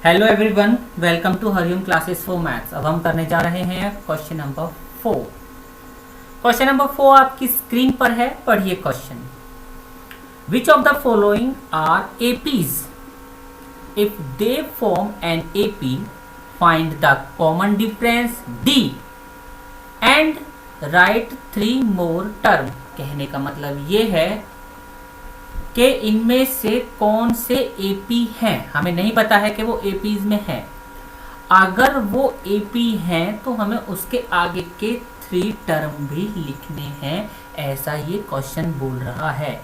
Hello everyone, welcome to Hariom classes for maths. अब हम करने जा रहे हैं क्वेश्चन नंबर 4। क्वेश्चन नंबर 4 आपकी स्क्रीन पर है, पढ़िए question. Which of the following are APs? If they form an AP, find the common difference d and write 3 more term. कहने का मतलब ये है कि इनमें से कौन से एपी हैं। हमें नहीं पता है कि वो एपीज में है। अगर वो एपी हैं तो हमें उसके आगे के 3 टर्म भी लिखने हैं, ऐसा ये क्वेश्चन बोल रहा है।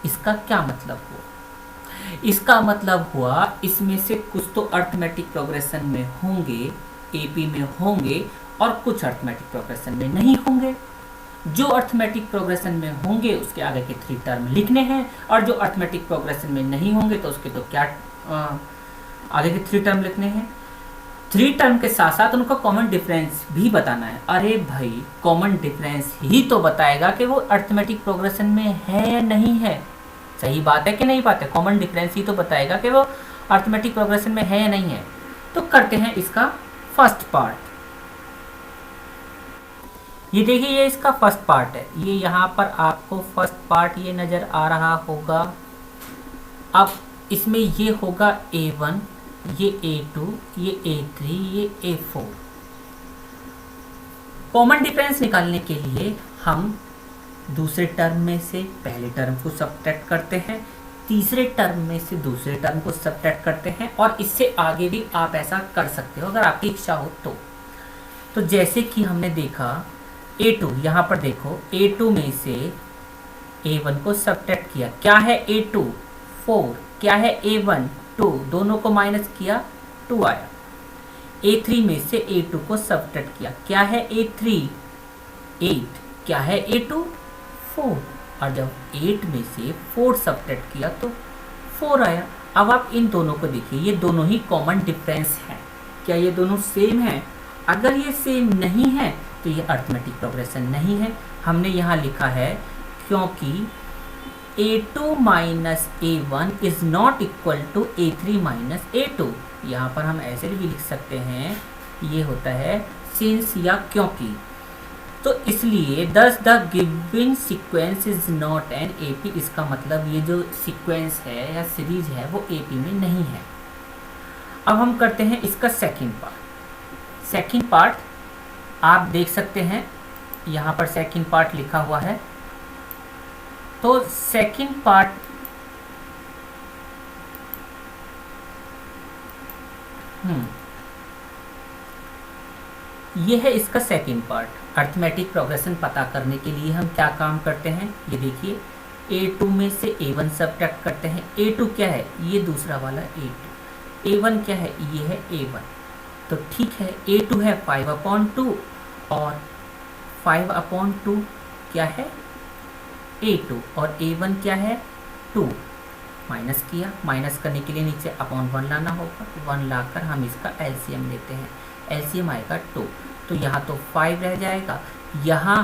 इसका क्या मतलब हुआ? इसका मतलब हुआ इसमें से कुछ तो अर्थमेटिक प्रोग्रेशन में होंगे, एपी में होंगे, और कुछ अर्थमेटिक प्रोग्रेशन में नहीं होंगे। जो अर्थमेटिक प्रोग्रेशन में होंगे उसके आगे के 3 टर्म लिखने हैं, और जो अर्थमेटिक प्रोग्रेशन में नहीं होंगे तो उसके तो क्या आगे के 3 टर्म लिखने हैं। 3 टर्म के साथ साथ उनका कॉमन डिफरेंस भी बताना है। अरे भाई, कॉमन डिफरेंस ही तो बताएगा कि वो अर्थमेटिक प्रोग्रेशन में है या नहीं है। सही बात है कि नहीं बात है? कॉमन डिफरेंस ही तो बताएगा कि वो अर्थमेटिक प्रोग्रेशन में है या नहीं है। तो करते हैं इसका फर्स्ट पार्ट। ये देखिए, ये इसका फर्स्ट पार्ट है। ये यहाँ पर आपको फर्स्ट पार्ट ये नज़र आ रहा होगा। अब इसमें ये होगा A1, ये A2, ये A3, ये A4। कॉमन डिफरेंस निकालने के लिए हम दूसरे टर्म में से पहले टर्म को सब्ट्रैक्ट करते हैं, तीसरे टर्म में से दूसरे टर्म को सब्ट्रैक्ट करते हैं, और इससे आगे भी आप ऐसा कर सकते हो अगर आपकी इच्छा हो तो जैसे कि हमने देखा A2, यहाँ पर देखो A2 में से A1 को सब्ट्रैक्ट किया, क्या है A2 4, क्या है A1 2, दोनों को माइनस किया 2 आया। A3 में से A2 को सब्ट्रैक्ट किया, क्या है A3 8, क्या है A2 4, और जब 8 में से 4 सब्ट्रैक्ट किया तो 4 आया। अब आप इन दोनों को देखिए, ये दोनों ही कॉमन डिफरेंस है। क्या ये दोनों सेम है? अगर ये सेम नहीं है तो ये अर्थमेटिक प्रोग्रेशन नहीं है। हमने यहाँ लिखा है क्योंकि A2 minus A1 is not equal to A3 minus A2। यहाँ पर हम ऐसे भी लिख सकते हैं, ये होता है सिंस या क्योंकि। तो इसलिए दस the given sequence is not an AP. इसका मतलब ये जो सीक्वेंस है या सीरीज है वो एपी में नहीं है। अब हम करते हैं इसका सेकंड पार्ट। सेकंड पार्ट आप देख सकते हैं, यहाँ पर सेकंड पार्ट लिखा हुआ है। तो सेकंड पार्ट ये है इसका सेकंड पार्ट। अर्थमेटिक प्रोग्रेशन पता करने के लिए हम क्या काम करते हैं, ये देखिए A2 में से A1 सब्ट्रैक्ट करते हैं। A2 क्या है? ये दूसरा वाला A2। A1 क्या है? ये है A1। तो ठीक है, A2 है 5/2 और 5/2 क्या है? A2, और A1 क्या है? 2। माइनस किया, माइनस करने के लिए नीचे अपॉन 1 लाना होगा। 1 लाकर हम इसका एलसीएम लेते हैं, एलसीएम आएगा 2। तो यहाँ तो 5 रह जाएगा, यहाँ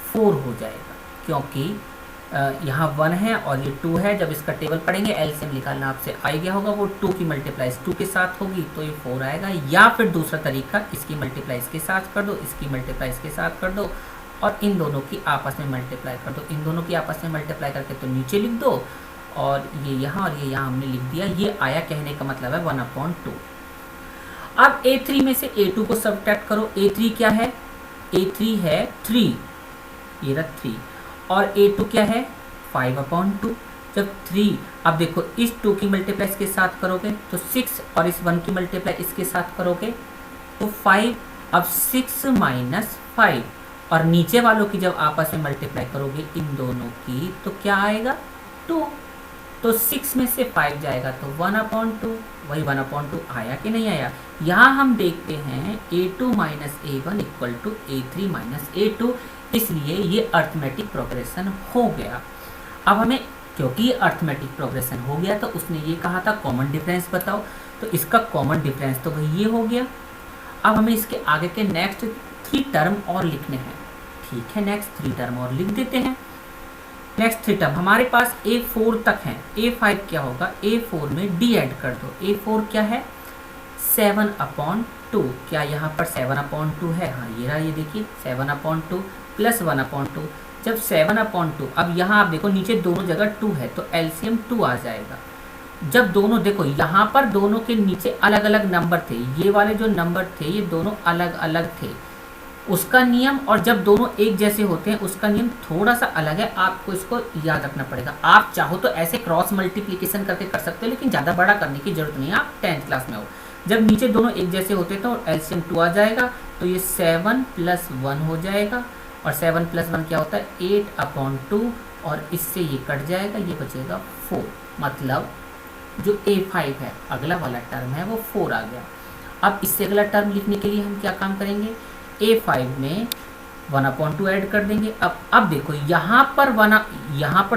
4 हो जाएगा, क्योंकि यहाँ 1 है और ये 2 है। जब इसका टेबल पढ़ेंगे एलसीएम निकालना आपसे आ गया होगा, वो 2 की मल्टीप्लाइज 2 के साथ होगी तो ये 4 आएगा। या फिर दूसरा तरीका, इसकी मल्टीप्लाइज के साथ कर दो, इसकी मल्टीप्लाइज के साथ कर दो, और इन दोनों की आपस में मल्टीप्लाई कर दो। इन दोनों की आपस में मल्टीप्लाई करके तो नीचे लिख दो, और ये यहाँ और ये यहाँ हमने लिख दिया। ये आया, कहने का मतलब है 1/2। अब A3 में से A2 को सब्ट्रैक्ट करो। A3 क्या है? A3 है 3, ये रहा 3, और A2 क्या है? 5/2। जब 3, अब देखो इस 2 की मल्टीप्लाई इसके साथ करोगे तो 6, और इस 1 की मल्टीप्लाई इसके साथ करोगे तो 5। अब 6 माइनस 5, और नीचे वालों की जब आपस में मल्टीप्लाई करोगे इन दोनों की तो क्या आएगा? 2। तो 6 में से 5 जाएगा तो 1/2। वही 1/2 आया कि नहीं आया? यहाँ हम देखते हैं A2 minus A1 equal to A3 minus A2, इसलिए ये अर्थमेटिक प्रोग्रेशन हो गया। अब हमें, क्योंकि ये अर्थमेटिक प्रोग्रेशन हो गया तो उसने ये कहा था कॉमन डिफरेंस बताओ, तो इसका कॉमन डिफरेंस तो भाई ये हो गया। अब हमें इसके आगे के नेक्स्ट 3 टर्म और लिखने हैं। ठीक है, नेक्स्ट 3 टर्म और लिख देते हैं। नेक्स्ट 3 टर्म हमारे पास A4 तक है। A5 क्या होगा? A4 में D ऐड कर दो। A4 क्या है? 7/2। क्या यहाँ पर 7/2 है? हाँ, ये रहा, ये देखिए 7/2 प्लस 1/2। जब 7/2, अब यहाँ आप देखो नीचे दोनों जगह 2 है तो एलसीएम 2 आ जाएगा। जब दोनों देखो यहाँ पर दोनों के नीचे अलग अलग नंबर थे, ये वाले जो नंबर थे ये दोनों अलग अलग थे, उसका नियम और जब दोनों एक जैसे होते हैं उसका नियम थोड़ा सा अलग है, आपको इसको याद रखना पड़ेगा। आप चाहो तो ऐसे क्रॉस मल्टीप्लिकेशन करके कर सकते हो, लेकिन ज़्यादा बड़ा करने की जरूरत नहीं है, आप 10th क्लास में हो। जब नीचे दोनों एक जैसे होते तो एलसीएम 2 आ जाएगा, तो ये 7 + 1 हो जाएगा, और 7 + 1 क्या होता है? 8/2, और इससे ये कट जाएगा, ये बचेगा 4। मतलब जो A5 है अगला वाला टर्म है वो 4 आ गया। अब इससे अगला टर्म लिखने के लिए हम क्या काम करेंगे? A5 में 1/2 ऐड कर देंगे। अब देखो यहाँ पर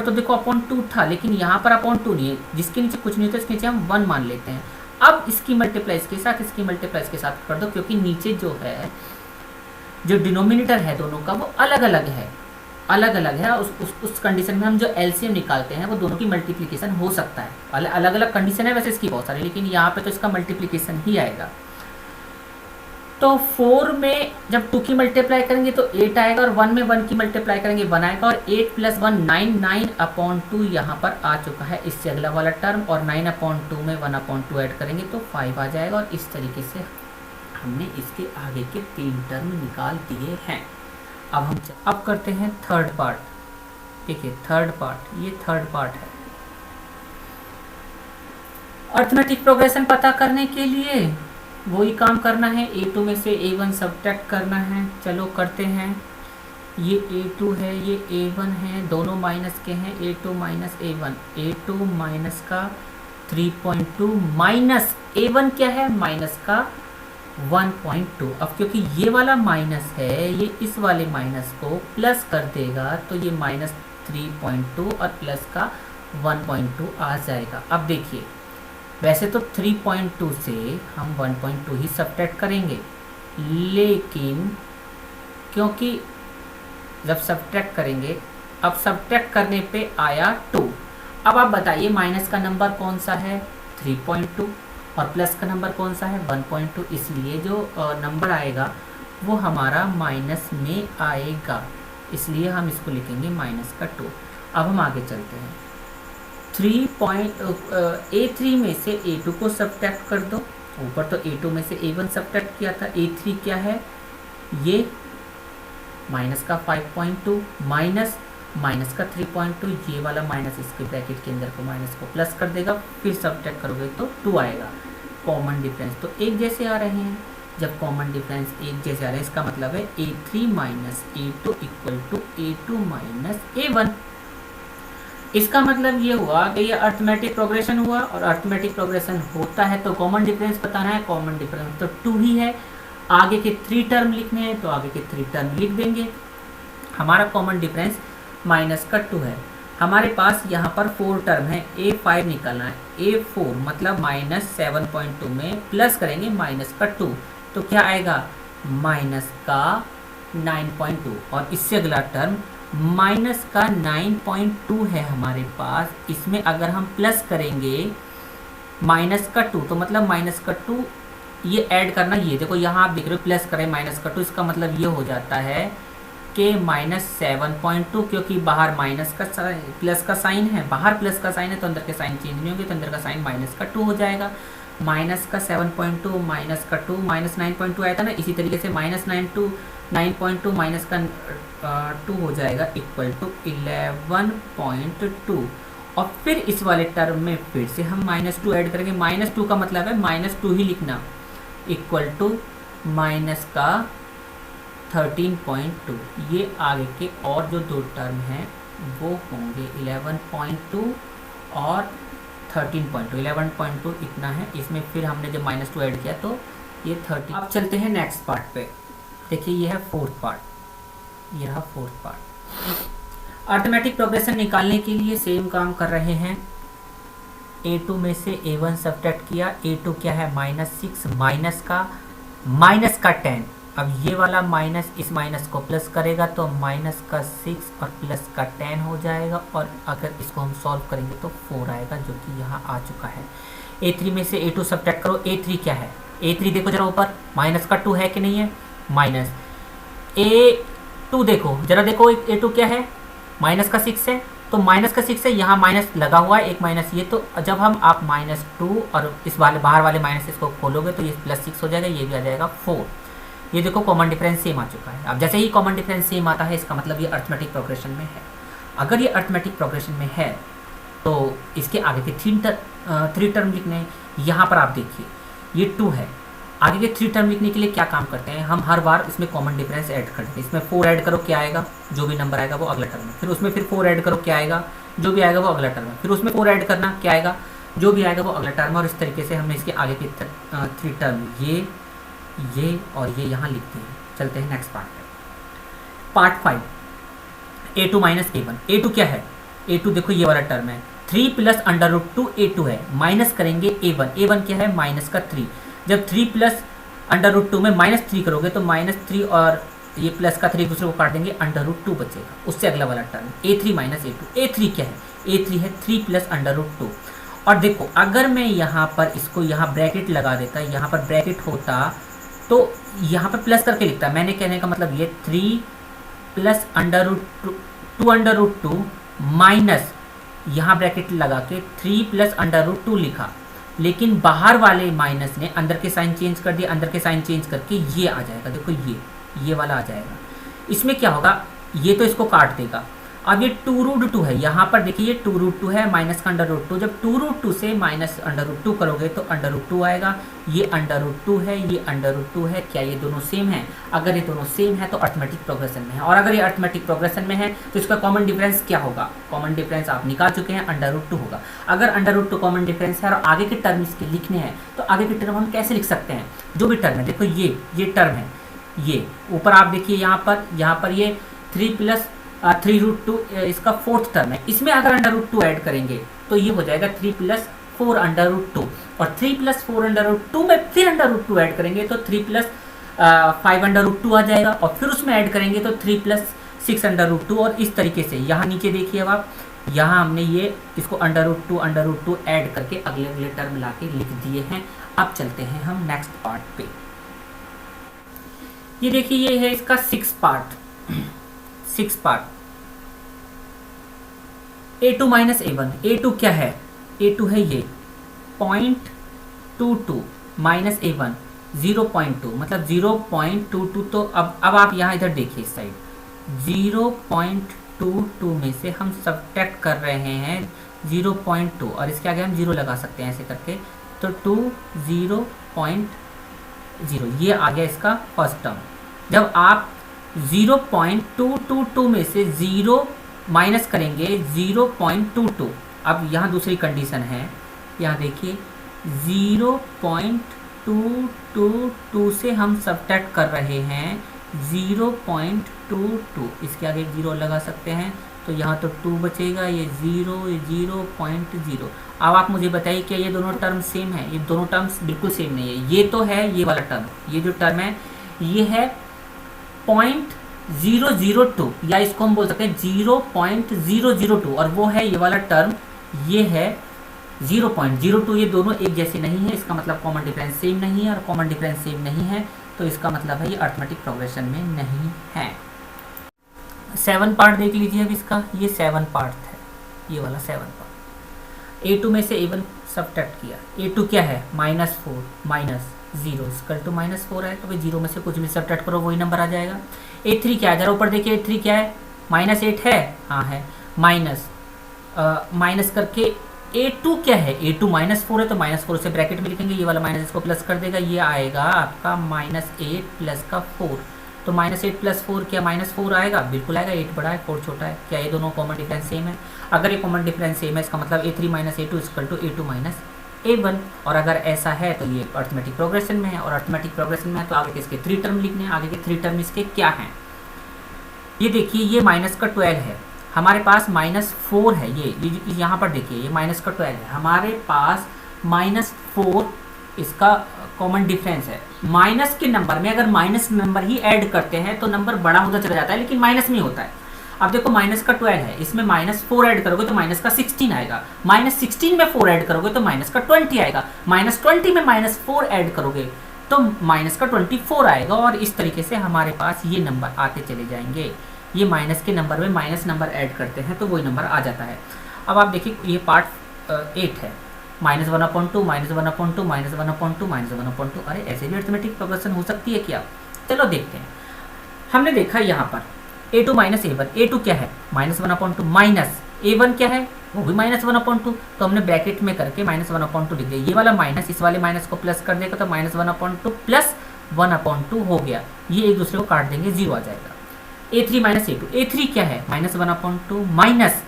तो देखो /2 था, लेकिन यहाँ पर /2 नहीं है, जिसके नीचे कुछ नहीं होता इसके नीचे हम 1 मान लेते हैं। अब इसकी मल्टीप्लाई इसके साथ, इसकी मल्टीप्लाई इसके साथ कर दो, क्योंकि नीचे जो है जो डिनोमिनेटर है दोनों का वो अलग अलग है, उस कंडीशन में हम जो एलसीएम निकालते हैं वो दोनों की मल्टीप्लिकेशन हो सकता है। अलग अलग कंडीशन है वैसे इसकी बहुत सारी, लेकिन यहाँ पे तो इसका मल्टीप्लिकेशन ही आएगा। तो 4 में जब 2 की मल्टीप्लाई करेंगे तो 8 आएगा, और 1 में 1 की मल्टीप्लाई करेंगे 1 आएगा, और 8 + 1 9, 9/2 यहाँ पर आ चुका है, इससे अगला वाला टर्म, और 9/2 में 1/2 ऐड करेंगे तो 5 आ जाएगा, और इस तरीके से हमने इसके आगे के 3 टर्म निकाल दिए हैं। अब करते हैं थर्ड पार्ट। देखिए थर्ड पार्ट, ये थर्ड पार्ट है। अर्थमेटिक प्रोग्रेशन पता करने के लिए वही काम करना है, A2 में से A1 सब्ट्रैक्ट करना है। चलो करते हैं। ये A2 है, ये A1 है, दोनों माइनस के हैं, A2 - A1, A2 माइनस का 3.2 माइनस A1 क्या है? माइनस का 1.2। अब क्योंकि ये वाला माइनस है, ये इस वाले माइनस को प्लस कर देगा, तो ये -3.2 और प्लस का 1.2 आ जाएगा। अब देखिए वैसे तो 3.2 से हम 1.2 ही सब्ट्रैक्ट करेंगे, लेकिन क्योंकि जब सब्ट्रैक्ट करेंगे, अब सब्ट्रैक्ट करने पे आया 2। अब आप बताइए माइनस का नंबर कौन सा है? 3.2, और प्लस का नंबर कौन सा है? 1.2। इसलिए जो नंबर आएगा वो हमारा माइनस में आएगा, इसलिए हम इसको लिखेंगे -2। अब हम आगे चलते हैं। A3 में से A2 को सब्ट्रैक्ट कर दो। ऊपर तो A2 में से A1 सब्ट्रैक्ट किया था, A3 क्या है? ये माइनस का 5.2 माइनस का 3.2, ये वाला माइनस इसके ब्रैकेट के अंदर को माइनस को प्लस कर देगा, फिर सब्ट्रैक्ट करोगे तो 2 आएगा। कॉमन डिफरेंस तो एक जैसे आ रहे हैं। जब कॉमन डिफरेंस एक जैसे आ रहे हैं, इसका मतलब है A3 - A2 = A2 - A1। इसका मतलब ये हुआ कि ये अर्थमेटिक प्रोग्रेशन हुआ, और अर्थमेटिक प्रोग्रेशन होता है तो कॉमन डिफरेंस बताना है। कॉमन डिफरेंस तो 2 ही है। आगे के 3 टर्म लिखने हैं तो आगे के 3 टर्म लिख देंगे। हमारा कॉमन डिफरेंस -2 है। हमारे पास यहाँ पर 4 टर्म है, A5 निकालना है। A4 मतलब -7.2 में प्लस करेंगे -2, तो क्या आएगा? -9.2, और इससे अगला टर्म -9.2 है हमारे पास। इसमें अगर हम प्लस करेंगे -2, तो मतलब -2 ये ऐड करना, ये देखो यहाँ आप देख रहे हो प्लस करें -2, इसका मतलब ये हो जाता है कि -7.2, क्योंकि बाहर प्लस का साइन है, बाहर प्लस का साइन है तो अंदर के साइन चेंज नहीं होंगे, तो अंदर का साइन -2 हो जाएगा। -7.2 -2 -9.2 आया था ना, इसी तरीके से -9.2 -2 हो जाएगा = 11.2, और फिर इस वाले टर्म में फिर से हम -2 ऐड करेंगे। -2 का मतलब है -2 ही लिखना, = माइनस का 13.2। ये आगे के और जो 2 टर्म हैं वो होंगे 11.2 और 13.2। 11.2 इतना है, इसमें फिर हमने जब -2 ऐड किया तो ये 30। अब चलते हैं नेक्स्ट पार्ट पे। देखिए ये है फोर्थ पार्ट, ये रहा फोर्थ पार्ट। अर्थमेटिक प्रोग्रेशन निकालने के लिए सेम काम कर रहे हैं। A2 में से A1 सब्ट्रैक्ट किया। A2 क्या है? -6 माइनस का 10। अब ये वाला माइनस इस माइनस को प्लस करेगा तो -6 और प्लस का 10 हो जाएगा, और अगर इसको हम सॉल्व करेंगे तो 4 आएगा, जो कि यहाँ आ चुका है। A3 में से A2 सब्ट्रैक्ट करो। A3 क्या है? A3 देखो जरा ऊपर, माइनस का 2 है कि नहीं है, माइनस A2 देखो जरा, देखो A2 क्या है, माइनस का 6 है, तो माइनस का 6 है, यहाँ माइनस लगा हुआ है एक माइनस ये, तो जब हम आप -2 और इस वाले बाहर वाले माइनस इसको खोलोगे तो ये +6 हो जाएगा, ये भी आ जाएगा 4। ये देखो कॉमन डिफरेंस सेम आ चुका है। अब जैसे ही कॉमन डिफरेंस सेम आता है इसका मतलब ये अर्थमेटिक प्रोग्रेशन में है। अगर ये अर्थमेटिक प्रोग्रेशन में है तो इसके आगे के 3 टर्म लिखने हैं। यहाँ पर आप देखिए ये 2 है, आगे के 3 टर्म लिखने के लिए क्या काम करते हैं हम, हर बार इसमें कॉमन डिफरेंस ऐड करते हैं। इसमें 4 ऐड करो क्या आएगा, जो भी नंबर आएगा वो अगला टर्म है, फिर उसमें फिर 4 ऐड करो क्या आएगा, जो भी आएगा वो अगला टर्म है, फिर उसमें 4 ऐड करना क्या आएगा, जो भी आएगा वो अगला टर्म है। और इस तरीके से हमने इसके आगे के 3 टर्म ये और ये यहाँ लिखते हैं। चलते हैं नेक्स्ट पार्ट पे, part 5, A2 minus A1। A2 क्या है, A2 देखो ये वाला टर्म है, 3 प्लस √2 A2 है, माइनस करेंगे A1। A1 क्या है, माइनस का 3। जब 3 प्लस √2 में -3 करोगे तो -3 और ये प्लस का 3 एक दूसरे को काट देंगे, √2 बचेगा, उससे अगला वाला term A3 minus A2। A3 क्या है, A3 है 3 प्लस √2। और देखो अगर मैं यहाँ पर इसको यहाँ ब्रैकेट लगा देता, यहाँ पर ब्रैकेट होता तो यहाँ पर प्लस करके लिखता। मैंने कहने का मतलब ये 3 प्लस √2 माइनस यहाँ ब्रैकेट लगा के 3 प्लस √2 लिखा, लेकिन बाहर वाले माइनस ने अंदर के साइन चेंज कर दिया, अंदर के साइन चेंज करके ये आ जाएगा, देखो ये वाला आ जाएगा। इसमें क्या होगा, ये तो इसको काट देगा। अब ये 2√2 है, यहाँ पर देखिए ये 2√2 है, माइनस का √2, जब 2√2 से माइनस √2 करोगे तो √2 आएगा, ये √2 है, ये √2 है। क्या ये दोनों सेम है? अगर ये दोनों सेम है तो अर्थमेटिक प्रोग्रेशन में है, और अगर ये अर्थमेटिक प्रोग्रेशन में है तो इसका कॉमन डिफरेंस क्या होगा, कॉमन डिफरेंस आप निकाल चुके हैं, √2 होगा। अगर √2 कॉमन डिफरेंस है और आगे के टर्म इसके लिखने हैं तो आगे के टर्म हम कैसे लिख सकते हैं, जो भी टर्म है, देखो ये टर्म है, ये ऊपर आप देखिए यहाँ पर ये 3 प्लस 3√2 इसका 4th टर्म है, इसमें अगर √2 ऐड करेंगे तो ये हो जाएगा 3 प्लस 4 √2, और 3 प्लस 4 √2 में फिर √2 ऐड करेंगे तो 3 प्लस 5 √2 आ जाएगा, और फिर उसमें ऐड करेंगे तो 3 प्लस 6 √2, और इस तरीके से यहाँ नीचे देखिए अब आप, यहाँ हमने ये इसको √2 ऐड करके अगले टर्म ला के लिख दिए हैं। अब चलते हैं हम नेक्स्ट पार्ट पे। ये देखिए ये है इसका 6 part A2 minus A1। A2 क्या है, A2 है ये 0.22 माइनस A1 0.2, मतलब 0.22। तो अब आप यहाँ इधर देखिए इस साइड, 0.22 में से हम सब्ट्रैक्ट कर रहे हैं 0.2, और इसके आगे हम 0 लगा सकते हैं ऐसे करके, तो 2 0.0 ये आ गया इसका फर्स्ट टर्म। जब आप 0.222 में से 0 माइनस करेंगे 0.22, अब यहाँ दूसरी कंडीशन है, यहाँ देखिए 0.222 से हम सब्ट्रैक्ट कर रहे हैं 0.22, इसके आगे 0 लगा सकते हैं, तो यहाँ तो 2 बचेगा, ये 0.0। अब आप मुझे बताइए क्या ये दोनों टर्म सेम है? ये दोनों टर्म्स बिल्कुल सेम नहीं है। ये तो है ये वाला टर्म, ये जो टर्म है ये है 0.002, या इसको हम बोल सकते हैं 0.002, और वो है ये वाला टर्म, ये है 0.02। ये दोनों एक जैसे नहीं है, इसका मतलब कॉमन डिफरेंस सेम नहीं है, और कॉमन डिफरेंस सेम नहीं है तो इसका मतलब है ये अर्थमेटिक प्रोग्रेशन में नहीं है। 7 पार्ट देख लीजिए अब इसका, ये 7 पार्ट है, ये वाला 7 पार्ट। A2 में से A1 सब्ट्रैक्ट किया, A2 क्या है, -4 माइनस 0 इक्वल टू -4 है, तो भाई 0 में से कुछ भी सब्ट्रैक्ट करो वही नंबर आ जाएगा। A3 क्या है, जरा ऊपर देखिए, A3 क्या है, -8 है, हाँ है, माइनस करके A2 क्या है, A2 -4 है, तो -4 से ब्रैकेट में लिखेंगे, ये वाला माइनस इसको प्लस कर देगा, ये आएगा आपका -8 प्लस का 4, तो -8 प्लस 4 क्या -4 आएगा, बिल्कुल आएगा, 8 बड़ा है 4 छोटा है। क्या ये दोनों कॉमन डिफरेंस सेम है? अगर ये कॉमन डिफरेंस सेम है इसका मतलब A3 minus A2 equal to A2 minus A1, और अगर ऐसा है तो ये अर्थमेटिक प्रोग्रेशन में है, और अर्थमेटिक प्रोग्रेशन में है तो आगे के इसके 3 टर्म लिखने हैं। आगे के 3 टर्म इसके क्या हैं, ये देखिए, ये माइनस का 12 है, हमारे पास -4 है, ये यहाँ पर देखिए ये माइनस का 12 है, हमारे पास -4 इसका कॉमन डिफरेंस है। माइनस के नंबर में अगर माइनस नंबर ही ऐड करते हैं तो नंबर बड़ा होता चला जाता है, लेकिन माइनस में होता है। अब देखो माइनस का 12 है, इसमें -4 ऐड करोगे तो माइनस का 16 आएगा, -16 में 4 ऐड करोगे तो माइनस का 20 आएगा, -20 में -4 ऐड करोगे तो माइनस का 24 आएगा, और इस तरीके से हमारे पास ये नंबर आते चले जाएंगे। ये माइनस के नंबर में माइनस नंबर ऐड करते हैं तो वही नंबर आ जाता है। अब आप देखिए ये पार्ट 8 है, -1/2, -1/2, -1/2, -1/2। अरे ऐसे भी अरिथमेटिक प्रोग्रेशन हो सकती है क्या? चलो देखते हैं। हमने देखा यहाँ पर a2 - a1, a2 क्या है -1/2, माइनस a1 क्या है वो भी -1/2, तो हमने ब्रैकेट में करके -1/2 लिख दिया। ये वाला माइनस इस वाले माइनस को प्लस कर देगा तो -1/2 प्लस 1/2 हो गया, ये एक दूसरे को काट देंगे, 0 आ जाएगा। a3 - a2, a3 क्या है -1/2, माइनस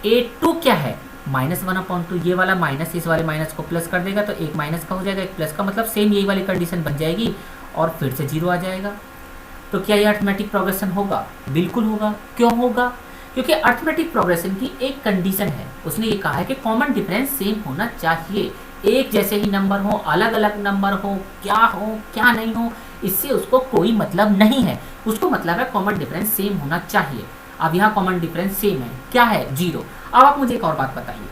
a2 क्या है -1/2, ये वाला माइनस इस वाले माइनस को प्लस कर देगा तो एक माइनस का हो जाएगा, एक प्लस का, मतलब सेम यही वाली कंडीशन बन जाएगी और फिर से 0 आ जाएगा। तो क्या ये अरिथमेटिक प्रोग्रेशन होगा? बिल्कुल होगा। क्यों होगा? क्योंकि अरिथमेटिक प्रोग्रेशन की एक कंडीशन है, उसने ये कहा है कि कॉमन डिफरेंस सेम होना चाहिए, एक जैसे ही नंबर हो, अलग अलग नंबर हो क्या नहीं हो, इससे उसको कोई मतलब नहीं है, उसको मतलब है कॉमन डिफरेंस सेम होना चाहिए। अब यहाँ कॉमन डिफरेंस सेम है, क्या है? 0। अब आप मुझे एक और बात बताइए,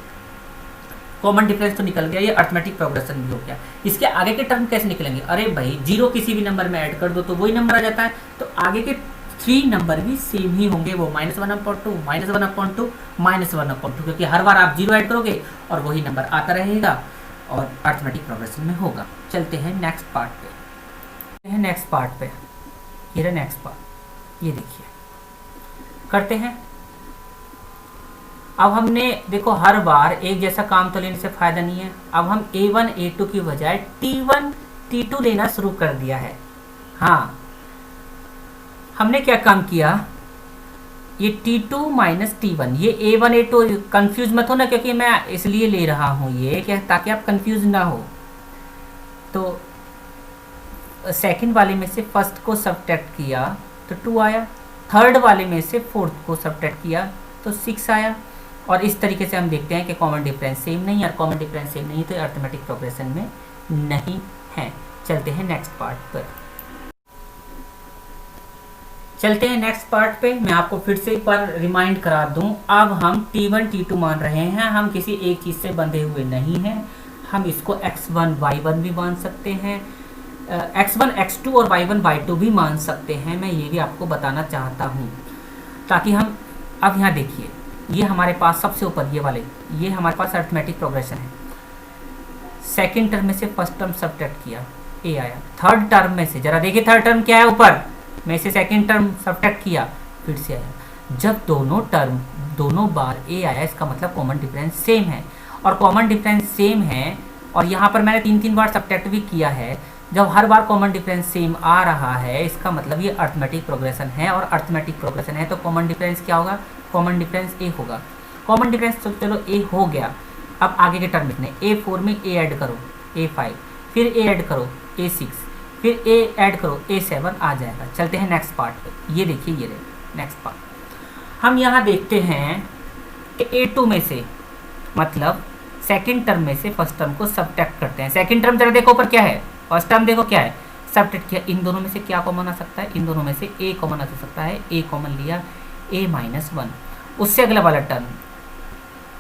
कॉमन डिफरेंस तो निकल गया, ये अरिथमेटिक प्रोग्रेशन भी हो गया, इसके आगे के टर्म कैसे निकलेंगे? अरे भाई 0 किसी भी नंबर में ऐड कर दो तो वही नंबर आ जाता है, तो आगे के 3 नंबर भी सेम ही होंगे, वो -1/2, -1/2, -1/2, क्योंकि हर बार आप 0 ऐड करोगे और वही नंबर आता रहेगा और अरिथमेटिक प्रोग्रेशन में होगा। चलते हैं नेक्स्ट पार्ट पे, नेक्स्ट पार्ट पे, ये रहा नेक्स्ट पार्ट, ये देखिए करते हैं। अब हमने देखो हर बार एक जैसा काम तो लेने से फायदा नहीं है, अब हम a1 a2 की बजाय t1 t2 लेना शुरू कर दिया है। हाँ, हमने क्या काम किया, ये t2 - t1, ये a1 a2, कंफ्यूज मत हो ना, क्योंकि मैं इसलिए ले रहा हूँ ये क्या, ताकि आप कंफ्यूज ना हो। तो सेकंड वाले में से फर्स्ट को सब्ट्रैक्ट किया तो 2 आया, थर्ड वाले में से फोर्थ को सब्ट्रैक्ट किया तो 6 आया, और इस तरीके से हम देखते हैं कि कॉमन डिफरेंस सेम नहीं है, और कॉमन डिफरेंस सेम नहीं तो अरिथमेटिक प्रोग्रेशन में नहीं है। चलते हैं नेक्स्ट पार्ट पर, चलते हैं नेक्स्ट पार्ट पे। मैं आपको फिर से एक बार रिमाइंड करा दूं, अब हम t1 t2 मान रहे हैं, हम किसी एक चीज़ से बंधे हुए नहीं हैं, हम इसको x1 y1 भी मान सकते हैं, x1 x2 और y1 y2 भी मान सकते हैं। मैं ये भी आपको बताना चाहता हूँ ताकि हम, अब यहाँ देखिए ये हमारे पास सबसे ऊपर ये वाले, ये हमारे पास अरिथमेटिक प्रोग्रेशन है। सेकंड टर्म में से फर्स्ट टर्म सब्ट्रैक्ट किया, a आया, थर्ड टर्म में से जरा देखिए थर्ड टर्म क्या है, ऊपर में से सेकंड टर्म सब्ट्रैक्ट किया फिर से आया। जब दोनों बार a आया इसका मतलब कॉमन डिफरेंस सेम है, और कॉमन डिफरेंस सेम है, और यहाँ पर मैंने 3 बार सब्ट्रैक्ट भी किया है। जब हर बार कॉमन डिफरेंस सेम आ रहा है इसका मतलब ये अरिथमेटिक प्रोग्रेशन है, और अरिथमेटिक प्रोग्रेशन है तो कॉमन डिफरेंस क्या होगा? कॉमन डिफरेंस a होगा। कॉमन डिफरेंस तो चलो a हो गया, अब आगे के टर्म लिखने, a4 में a ऐड करो a5, फिर a ऐड करो a6, फिर a ऐड करो a7 आ जाएगा। चलते हैं नेक्स्ट पार्ट पे, ये देखिए ये रहे नेक्स्ट पार्ट। हम यहाँ देखते हैं कि a2 में से, मतलब सेकंड टर्म में से फर्स्ट टर्म को सब्ट्रैक्ट करते हैं। सेकंड टर्म जरा देखो ऊपर क्या है, फर्स्ट टर्म देखो क्या है, सब्ट्रैक्ट किया। इन दोनों में से क्या कॉमन आ सकता है? इन दोनों में से a कॉमन आ सकता है, a कॉमन लिया, a -1। उससे अगला वाला टर्म,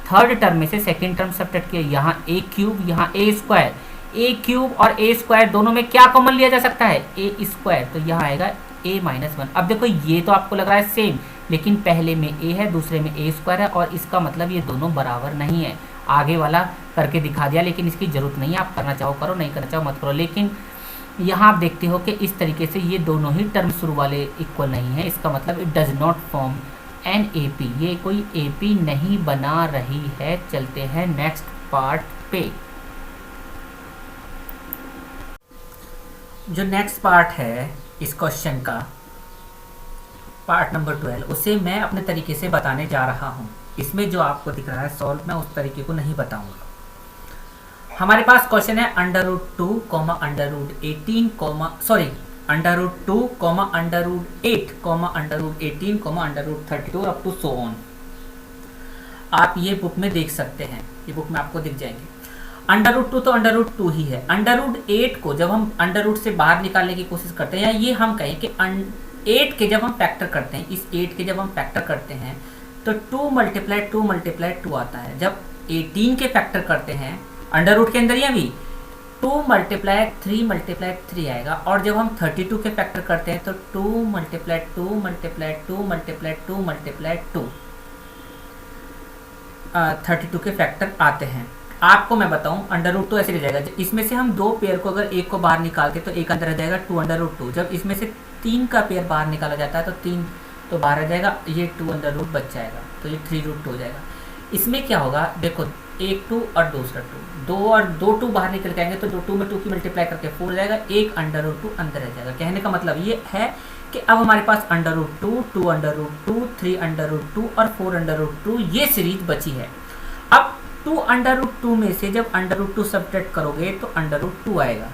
थर्ड टर्म में से सेकंड टर्म सब्ट्रैक्ट किया, यहाँ a3, यहाँ a2 और a2 दोनों में क्या कॉमन लिया जा सकता है? a2, तो यहाँ आएगा a -1। अब देखो ये तो आपको लग रहा है सेम, लेकिन पहले में a है दूसरे में a2 है, और इसका मतलब ये दोनों बराबर नहीं है। आगे वाला करके दिखा दिया, लेकिन इसकी ज़रूरत नहीं है, आप करना चाहो करो, नहीं करना चाहो मत करो। लेकिन यहाँ आप देखते हो कि इस तरीके से ये दोनों ही टर्म शुरू वाले इक्वल नहीं है, इसका मतलब it does not form an AP, ये कोई AP नहीं बना रही है। चलते हैं नेक्स्ट पार्ट पे। जो नेक्स्ट पार्ट है इस क्वेश्चन का, पार्ट नंबर 12, उसे मैं अपने तरीके से बताने जा रहा हूँ। इसमें जो आपको दिख रहा है सॉल्व, मैं उस तरीके को नहीं बताऊंगा। हमारे पास क्वेश्चन है √2, √18, √2, √8, √18, √32 अप टू सो ऑन। आप ये बुक में देख सकते हैं, ये बुक में आपको दिख जाएंगे। √2 तो √2 ही है। √8 को जब हम √रूट से बाहर निकालने की कोशिश करते हैं, या ये हम कहें कि 8 के जब हम फैक्टर करते हैं, इस 8 के जब हम फैक्टर करते हैं तो 2 मल्टीप्लाई 2 मल्टीप्लाई 2 आता है। जब 18 के फैक्टर करते हैं अंडर रूट के अंदर ही अभी 2 मल्टीप्लाई 3 आएगा। और जब हम 32 के फैक्टर करते हैं तो 2 मल्टीप्लाई 2 मल्टीप्लाई 2 मल्टीप्लाई 2 मल्टीप्लाई 2 32 के फैक्टर आते हैं। आपको मैं बताऊं अंडर रूट 2 ऐसे रह जाएगा, इसमें से हम दो पेयर को अगर एक को बाहर निकालते तो एक अंदर रह जाएगा 2 अंडर रूट 2। जब इसमें से 3 का पेयर बाहर निकाला जाता है तो 3 तो बाहर रह जाएगा, ये 2 अंडर रूट बच जाएगा, तो ये 3 रूट 2 हो जाएगा। इसमें क्या होगा देखो, एक 2 और दूसरा 2, 2 और 2 2 बाहर निकल के आएंगे तो 2 में 2 की मल्टीप्लाई करके 4 हो जाएगा, एक अंडर रूट 2 अंदर रह जाएगा। कहने का मतलब ये है कि अब हमारे पास under root 2, 2 under root 2, 3 under root 2 और 4 अंडर रूट 2 ये सीरीज बची है। अब 2 अंडर रूट 2 में से जब अंडर रूट 2 सब्ट्रैक्ट करोगे तो अंडर रूट 2 आएगा।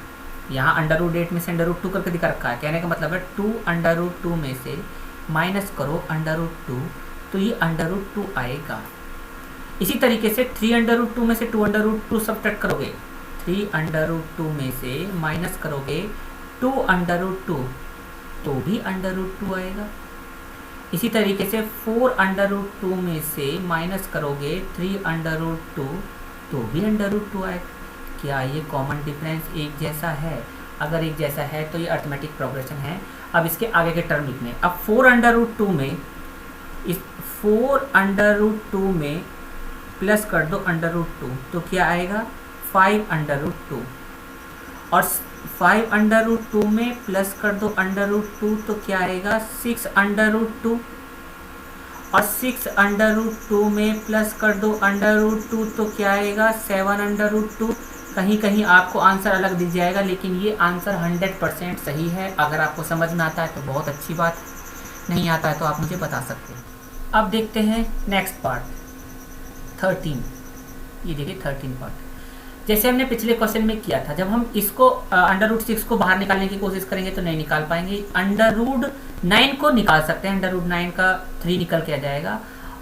यहाँ अंडर रूट 8 में से अंडर रूट 2 करके दिखा रखा है। कहने का मतलब है 2 अंडर रूट 2 में से माइनस करो अंडर रूट 2 तो ये अंडर रूट 2 आएगा। इसी तरीके से 3 अंडर रूट 2 में से 2 अंडर रूट 2 सब्ट्रैक्ट करोगे, 3 अंडर रूट 2 में से माइनस करोगे 2 अंडर रूट 2 तो भी अंडर रूट 2 आएगा। इसी तरीके से 4 अंडर रूट 2 में से माइनस करोगे 3 अंडर रूट 2 तो भी अंडर रूट 2 आएगा। क्या ये कॉमन डिफरेंस एक जैसा है? अगर एक जैसा है तो ये अरिथमेटिक प्रोग्रेशन है। अब इसके आगे के टर्म लिखने, अब 4 अंडर रूट 2 में इस 4 अंडर रूट 2 में प्लस कर दो अंडर रूट 2 तो क्या आएगा 5 अंडर रूट 2, और 5 अंडर रूट 2 में प्लस कर दो अंडर रूट 2 तो क्या आएगा 6 अंडर रूट 2, और 6 अंडर रूट 2 में प्लस कर दो अंडर रूट 2 तो क्या आएगा 7 अंडर रूट 2। कहीं कहीं आपको आंसर अलग दिख जाएगा, लेकिन ये आंसर 100% सही है। अगर आपको समझ में आता है तो बहुत अच्छी बात, नहीं आता है तो आप मुझे बता सकते हैं। अब देखते हैं नेक्स्ट पार्ट 13। ये देखिए 13 पार्ट, जैसे हमने पिछले क्वेश्चन में किया था, जब हम इसको अंडर रूट 6 को बाहर निकालने की कोशिश करेंगे तो नहीं निकाल पाएंगे। अंडर रूट 9 को निकाल सकते हैं, अंडर रूट 9 का 3 निकल के आ जाएगा।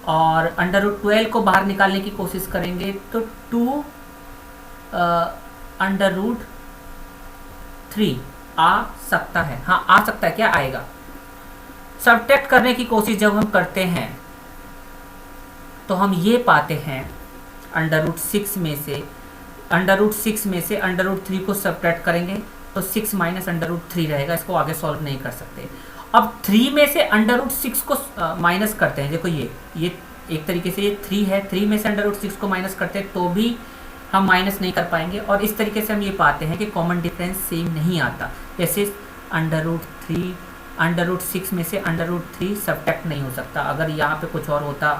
और अंडर रूट 12 को बाहर निकालने की कोशिश करेंगे तो 2 अंडर रूट 3 आ सकता है। हाँ आ सकता है, क्या आएगा। सब्ट्रैक्ट करने की कोशिश जब हम करते हैं तो हम ये पाते हैं अंडर रूट 6 में से अंडर रूट 3 को सब्ट्रैक्ट करेंगे तो 6 माइनस अंडर रूट 3 रहेगा। इसको आगे सॉल्व नहीं कर सकते। अब 3 में से अंडर रूट 6 को माइनस करते हैं। देखो ये एक तरीके से ये 3 है, 3 में से अंडर रूट 6 को माइनस करते हैं तो भी हम माइनस नहीं कर पाएंगे। और इस तरीके से हम ये पाते हैं कि कॉमन डिफरेंस सेम नहीं आता। जैसे अंडर रूट 6 में से अंडर रूट 3 सब्ट्रैक्ट नहीं हो सकता। अगर यहाँ पे कुछ और होता,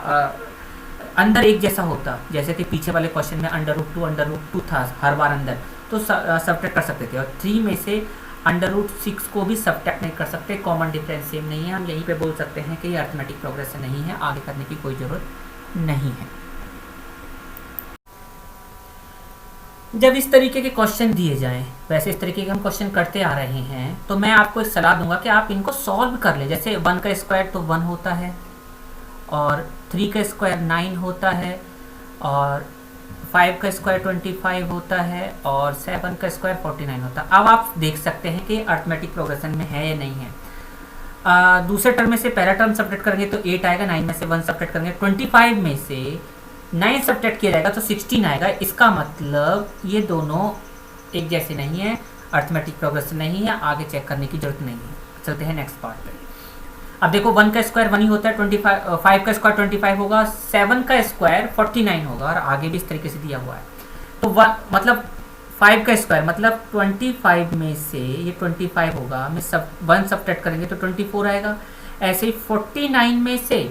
अंदर एक जैसा होता, जैसे कि पीछे वाले क्वेश्चन में अंडर रूट 2 था हर बार अंदर, तो सब्ट्रैक्ट कर सकते थे। और 3 में से अंडर रूट 6 को भी सब्ट्रैक्ट नहीं कर सकते। कॉमन डिफरेंस सेम नहीं है। हम यहीं पे बोल सकते हैं कि ये अरिथमेटिक प्रोग्रेशन नहीं है, आगे करने की कोई ज़रूरत नहीं है। जब इस तरीके के क्वेश्चन दिए जाएं, वैसे इस तरीके के हम क्वेश्चन करते आ रहे हैं, तो मैं आपको एक सलाह दूंगा कि आप इनको सॉल्व कर लें। जैसे 1 का स्क्वायर तो 1 होता है, और 3 का स्क्वायर 9 होता है, और 5 का स्क्वायर 25 होता है, और 7 का स्क्वायर 49 होता है। अब आप देख सकते हैं कि अरिथमेटिक प्रोग्रेशन में है या नहीं है। दूसरे टर्म में से पहला टर्म सब्ट्रैक्ट करेंगे तो 8 आएगा, 9 में से 1 सब्ट्रैक्ट करेंगे, 25 में से 9 सब्ट्रैक्ट किया जाएगा तो 16 आएगा। इसका मतलब ये दोनों एक जैसे नहीं है, अरिथमेटिक प्रोग्रेशन नहीं है, आगे चेक करने की जरूरत नहीं है। चलते हैं नेक्स्ट पार्ट पे। अब देखो 1 का स्क्वायर 1 ही होता है, 5 का स्क्वायर 25 होगा, 7 का स्क्वायर 49 होगा, और आगे भी इस तरीके से दिया हुआ है। तो मतलब 5 का स्क्वायर मतलब 25 में से ये 25 होगा, में सब 1 सब्ट्रैक्ट करेंगे तो 24 आएगा। ऐसे ही 49 में से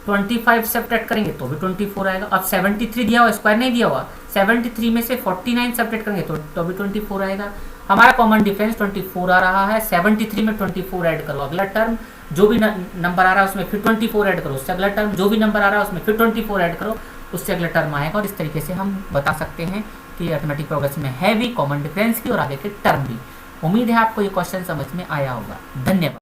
25 सब्ट्रैक्ट करेंगे तो भी 24 आएगा। अब 73 दिया हुआ, स्क्वायर नहीं दिया हुआ, 73 में से 49 सब्ट्रैक्ट करेंगे तो भी 24 आएगा। हमारा कॉमन डिफरेंस 24 आ रहा है। 73 में 24 ऐड करो, अगला टर्म जो भी नंबर आ रहा है उसमें फिर 24 ऐड करो, उससे अगला टर्म जो भी नंबर आ रहा है उसमें फिर 24 ऐड करो, उससे अगला टर्म आएगा। और इस तरीके से हम बता सकते हैं कि अरिथमेटिक प्रोग्रेशन में है भी कॉमन डिफरेंस की और आगे के टर्म भी। उम्मीद है आपको ये क्वेश्चन समझ में आया होगा। धन्यवाद।